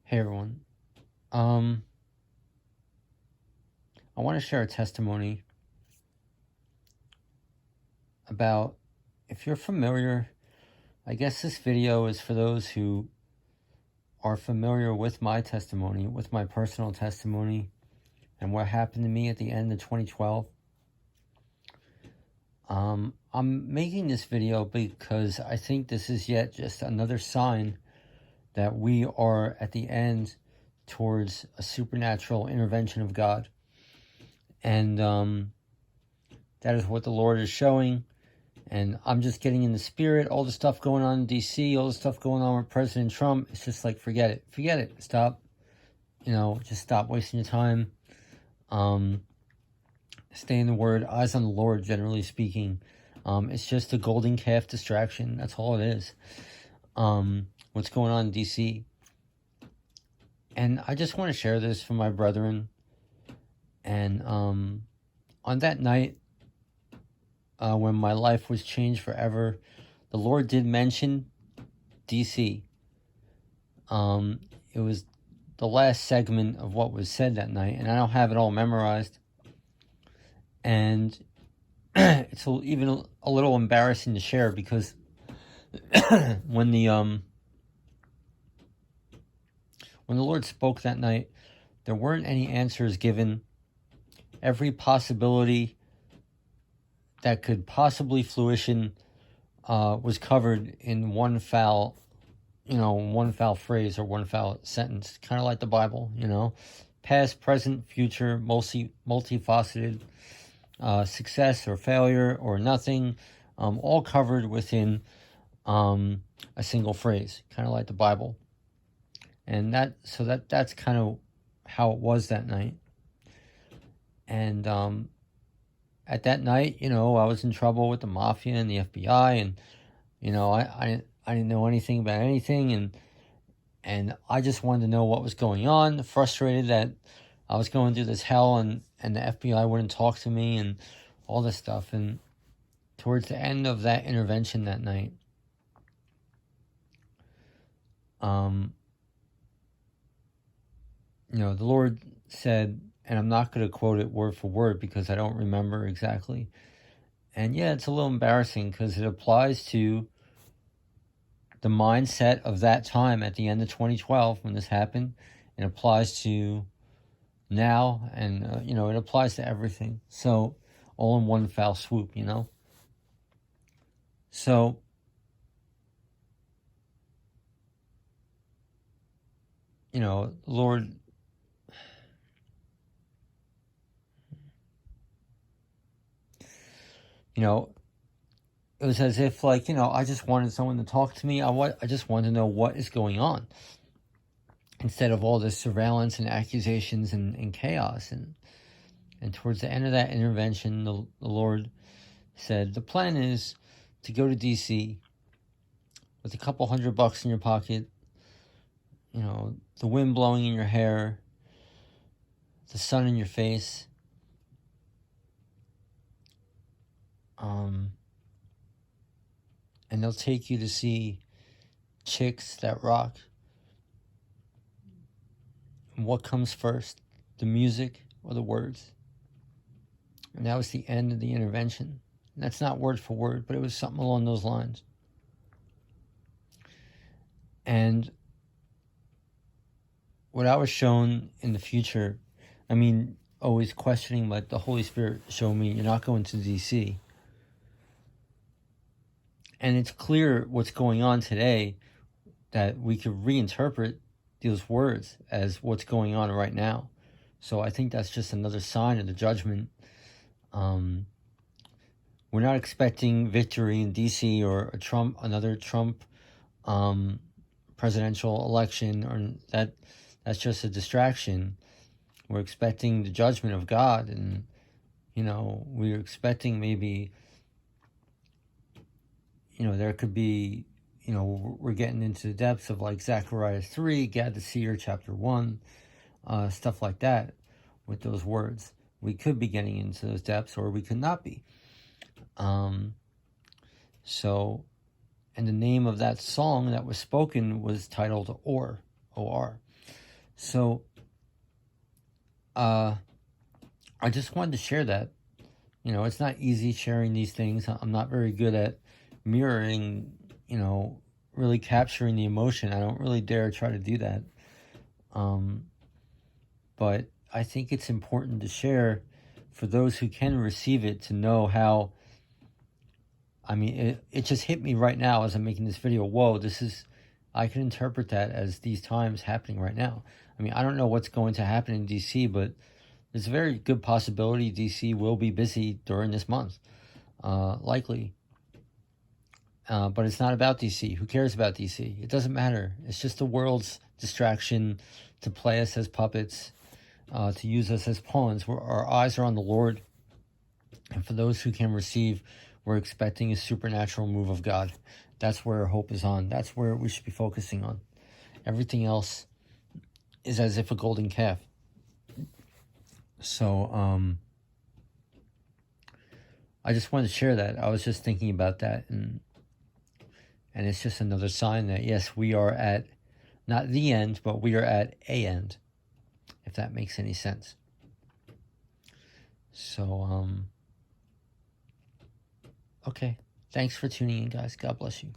Hey everyone. I want to share a testimony about, if you're familiar, I guess this video is for those who are familiar with my testimony, with my personal testimony, and what happened to me at the end of 2012. I'm making this video because I think this is yet just another sign that we are at the end towards a supernatural intervention of God. And that is what the Lord is showing. And I'm just getting in the spirit, all the stuff going on in D.C., all the stuff going on with President Trump. It's just like, forget it. Stop, just stop wasting your time. Stay in the Word, eyes on the Lord, generally speaking. It's just a golden calf distraction. That's all it is. What's going on in D.C. And I just want to share this for my brethren. And on that night, when my life was changed forever, the Lord did mention D.C. It was the last segment of what was said that night, and I don't have it all memorized. And it's even a little embarrassing to share, because when the Lord spoke that night, there weren't any answers given. Every possibility that could possibly fruition was covered in one foul phrase or one foul sentence, kind of like the Bible, past, present, future, multifaceted, success or failure or nothing, all covered within a single phrase, kind of like the Bible. And that's kind of how it was that night. And at that night, I was in trouble with the mafia and the FBI, and I didn't know anything about anything, and I just wanted to know what was going on. Frustrated that I was going through this hell, and the FBI wouldn't talk to me, and all this stuff. And towards the end of that intervention that night, the Lord said, and I'm not going to quote it word for word because I don't remember exactly. And yeah, it's a little embarrassing because it applies to the mindset of that time at the end of 2012 when this happened. It applies to now, and it applies to everything. So all in one foul swoop, So Lord, it was as if, I just wanted someone to talk to me. I just wanted to know what is going on, instead of all this surveillance and accusations and chaos. And towards the end of that intervention, the Lord said, the plan is to go to D.C. with a couple $100 in your pocket, the wind blowing in your hair, the sun in your face, and they'll take you to see chicks that rock. And what comes first, the music or the words? And that was the end of the intervention. And that's not word for word, but it was something along those lines. And what I was shown in the future, always questioning, but the Holy Spirit showed me, you're not going to D.C. And it's clear what's going on today, that we could reinterpret those words as what's going on right now. So I think that's just another sign of the judgment. We're not expecting victory in D.C. or another Trump presidential election, or that's just a distraction. We're expecting the judgment of God, and we're expecting maybe there could be, we're getting into the depths of like Zechariah 3, Gad the Seer, chapter 1, stuff like that with those words. We could be getting into those depths, or we could not be. So, and the name of that song that was spoken was titled O.R. So, I just wanted to share that. You know, it's not easy sharing these things. I'm not very good at mirroring, really capturing the emotion. I don't really dare try to do that. But I think it's important to share for those who can receive it, to know how, it just hit me right now as I'm making this video. Whoa, I can interpret that as these times happening right now. I don't know what's going to happen in DC, but there's a very good possibility DC will be busy during this month, likely. But it's not about DC. Who cares about DC? It doesn't matter. It's just the world's distraction to play us as puppets, to use us as pawns. Our eyes are on the Lord. And for those who can receive, we're expecting a supernatural move of God. That's where our hope is on. That's where we should be focusing on. Everything else is as if a golden calf. So, I just wanted to share that. I was just thinking about that, and it's just another sign that, yes, we are at, not the end, but we are at a end, if that makes any sense. So, okay. Thanks for tuning in, guys. God bless you.